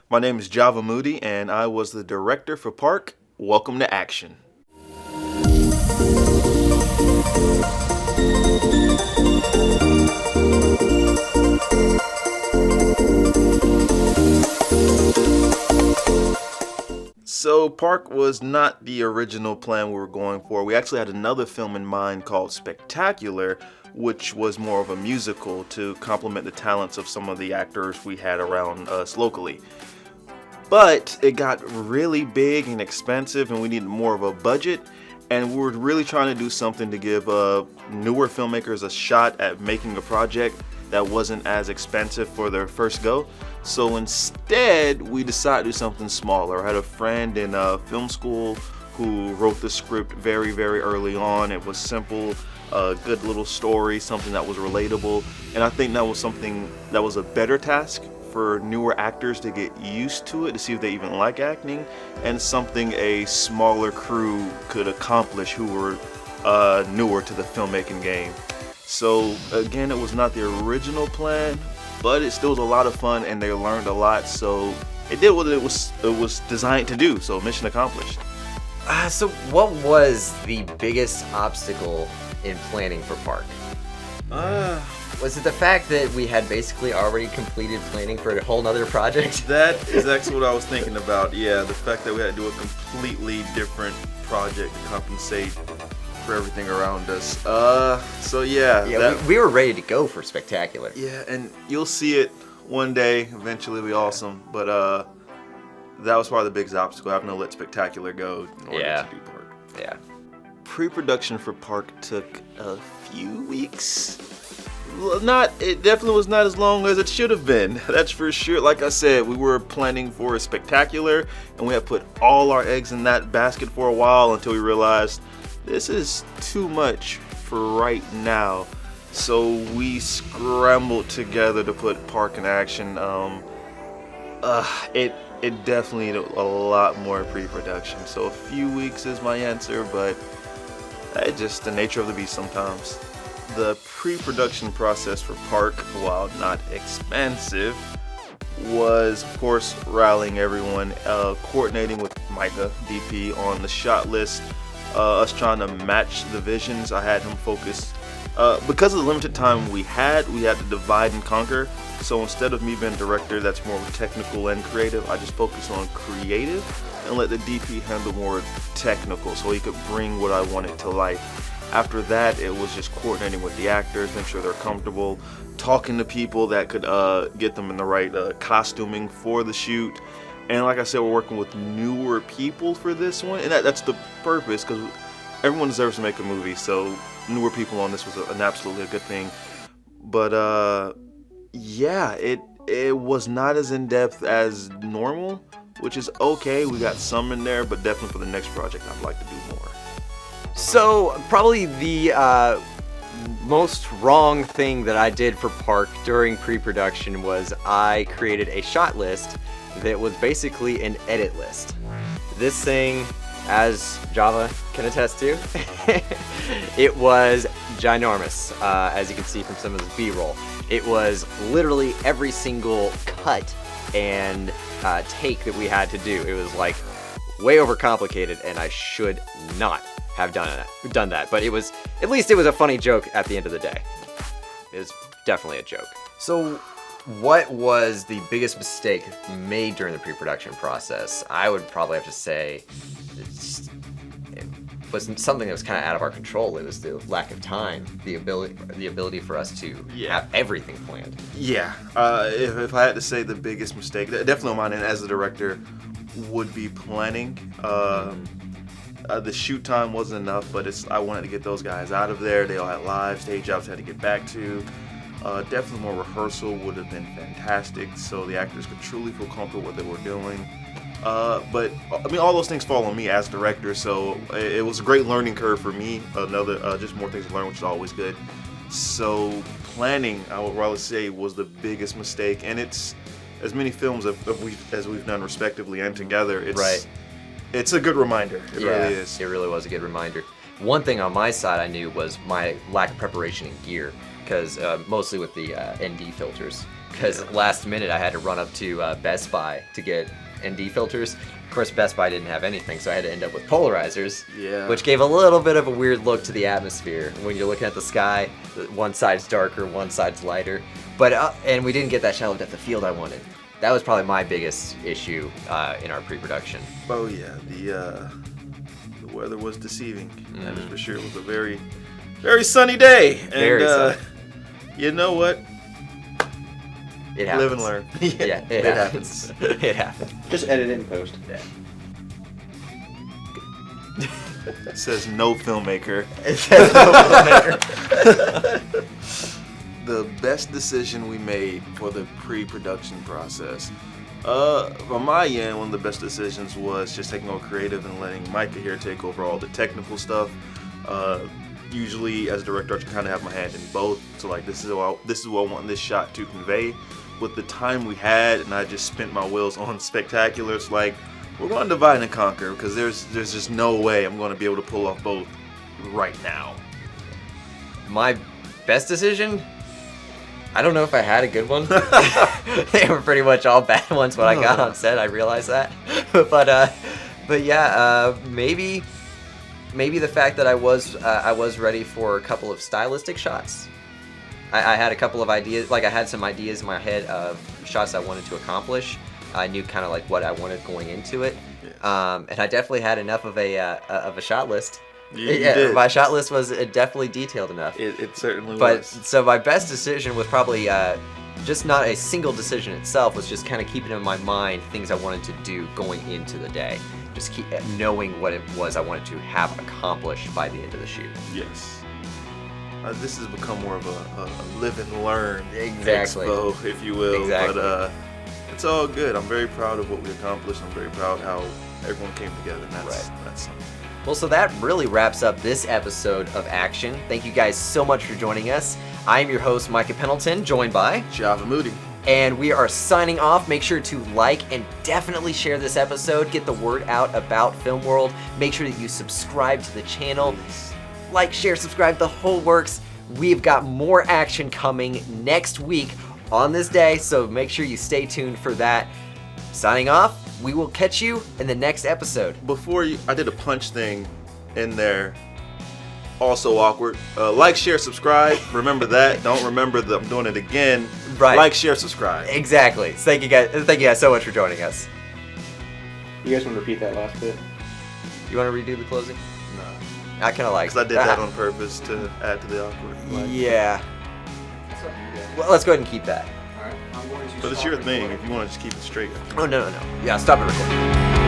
My name is Java Moody, and I was the director for Park. Welcome to Action. So Park was not the original plan we were going for. We actually had another film in mind called Spectacular, which was more of a musical to complement the talents of some of the actors we had around us locally. But it got really big and expensive and we needed more of a budget, and we were really trying to do something to give newer filmmakers a shot at making a project that wasn't as expensive for their first go. So instead, we decided to do something smaller. I had a friend in film school who wrote the script very, very early on. It was simple, a good little story, something that was relatable. And I think that was something that was a better task for newer actors to get used to it, to see if they even like acting, and something a smaller crew could accomplish who were newer to the filmmaking game. So again, it was not the original plan, but it still was a lot of fun and they learned a lot, so it did what it was designed to do, so mission accomplished. So what was the biggest obstacle in planning for Park? Was it the fact that we had basically already completed planning for a whole nother project? That is actually what I was thinking about. Yeah, the fact that we had to do a completely different project to compensate for everything around us. So yeah. We were ready to go for Spectacular. Yeah, and you'll see it one day. Eventually, it'll be awesome. But that was probably the biggest obstacle, having to let Spectacular go in order to do Park. Yeah. Pre-production for Park took a few weeks. It definitely was not as long as it should have been. That's for sure. Like I said, we were planning for a Spectacular, and we had put all our eggs in that basket for a while until we realized this is too much for right now. So we scrambled together to put Park in action. It definitely needed a lot more pre-production. So a few weeks is my answer, but it's just the nature of the beast sometimes. The pre-production process for Park, while not expensive, was of course rallying everyone, coordinating with Micah, DP, on the shot list, us trying to match the visions. I had him focus, because of the limited time we had to divide and conquer. So instead of me being director that's more technical and creative, I just focused on creative and let the DP handle more technical so he could bring what I wanted to life. After that, it was just coordinating with the actors, make sure they're comfortable, talking to people that could get them in the right costuming for the shoot. And like I said, we're working with newer people for this one, and that's the purpose, because everyone deserves to make a movie, so newer people on this was an absolutely a good thing. But yeah, it was not as in-depth as normal, which is okay. We got some in there, but definitely for the next project, I'd like to do more. So probably the most wrong thing that I did for Park during pre-production was I created a shot list that was basically an edit list. This thing, as Java can attest to, it was ginormous, as you can see from some of the B-roll. It was literally every single cut and take that we had to do. It was like way overcomplicated, and I should not have done that. But at least it was a funny joke at the end of the day. It was definitely a joke. So what was the biggest mistake made during the pre-production process? I would probably have to say it was something that was kind of out of our control. It was the lack of time, the ability for us to have everything planned. Yeah, if I had to say the biggest mistake, definitely on mine, and as the director, would be planning. The shoot time wasn't enough, but I wanted to get those guys out of there. They all had lives, day jobs had to get back to. Definitely more rehearsal would have been fantastic, so the actors could truly feel comfortable with what they were doing. But I mean, all those things fall on me as director, so it was a great learning curve for me. Just more things to learn, which is always good. So planning, I would rather say, was the biggest mistake, and it's as many films as we've done respectively and together. It's a good reminder. It really is. It really was a good reminder. One thing on my side I knew was my lack of preparation in gear, because mostly with the ND filters. because last minute I had to run up to Best Buy to get ND filters. Of course, Best Buy didn't have anything, so I had to end up with polarizers, which gave a little bit of a weird look to the atmosphere. When you're looking at the sky, one side's darker, one side's lighter. But and we didn't get that shallow depth of field I wanted. That was probably my biggest issue in our pre-production. Oh yeah, the weather was deceiving. That is for sure. It was a very, very sunny day. Very sunny. You know what? It happens. Live and learn. Yeah, it happens. It happens. Just edit it in post. Yeah. It says no filmmaker. It says no filmmaker. The best decision we made for the pre-production process. From my end, one of the best decisions was just taking over creative and letting Micah here take over all the technical stuff. Usually, as a director, I kind of have my hand in both. So, like, this is what I want this shot to convey. With the time we had, and I just spent my wheels on spectaculars, like, we're going to divide and conquer because there's just no way I'm going to be able to pull off both right now. My best decision? I don't know if I had a good one. They were pretty much all bad ones when I got on set. I realized that, but yeah, maybe the fact that I was ready for a couple of stylistic shots. I had a couple of ideas, like I had some ideas in my head of shots I wanted to accomplish. I knew kind of like what I wanted going into it, and I definitely had enough of a shot list. You did. My shot list was definitely detailed enough. It certainly But was. so my best decision was probably just not a single decision itself. Was just kind of keeping in my mind things I wanted to do going into the day. Just keep knowing what it was I wanted to have accomplished by the end of the shoot. Yes. This has become more of a live and learn Exactly. expo, if you will. Exactly. But it's all good. I'm very proud of what we accomplished. I'm very proud how everyone came together. And that's something. Well, so that really wraps up this episode of Action. Thank you guys so much for joining us. I am your host, Micah Pendleton, joined by Moody. And we are signing off. Make sure to like and definitely share this episode. Get the word out about Film World. Make sure that you subscribe to the channel. Please. Like, share, subscribe, the whole works. We've got more action coming next week on this day, so make sure you stay tuned for that. Signing off. We will catch you in the next episode. I did a punch thing in there. Also awkward. Like, share, subscribe. Remember that. Don't remember that I'm doing it again. Right. Like, share, subscribe. Exactly. So thank you guys so much for joining us. You guys want to repeat that last bit? You want to redo the closing? No. I kind of like Because I did that on purpose to add to the awkward. Yeah. That's up to you guys. Well, let's go ahead and keep that. Alright, I'm going to But it's stop your thing. recording. If you want to just keep it straight. Oh, no. Yeah, stop it recording.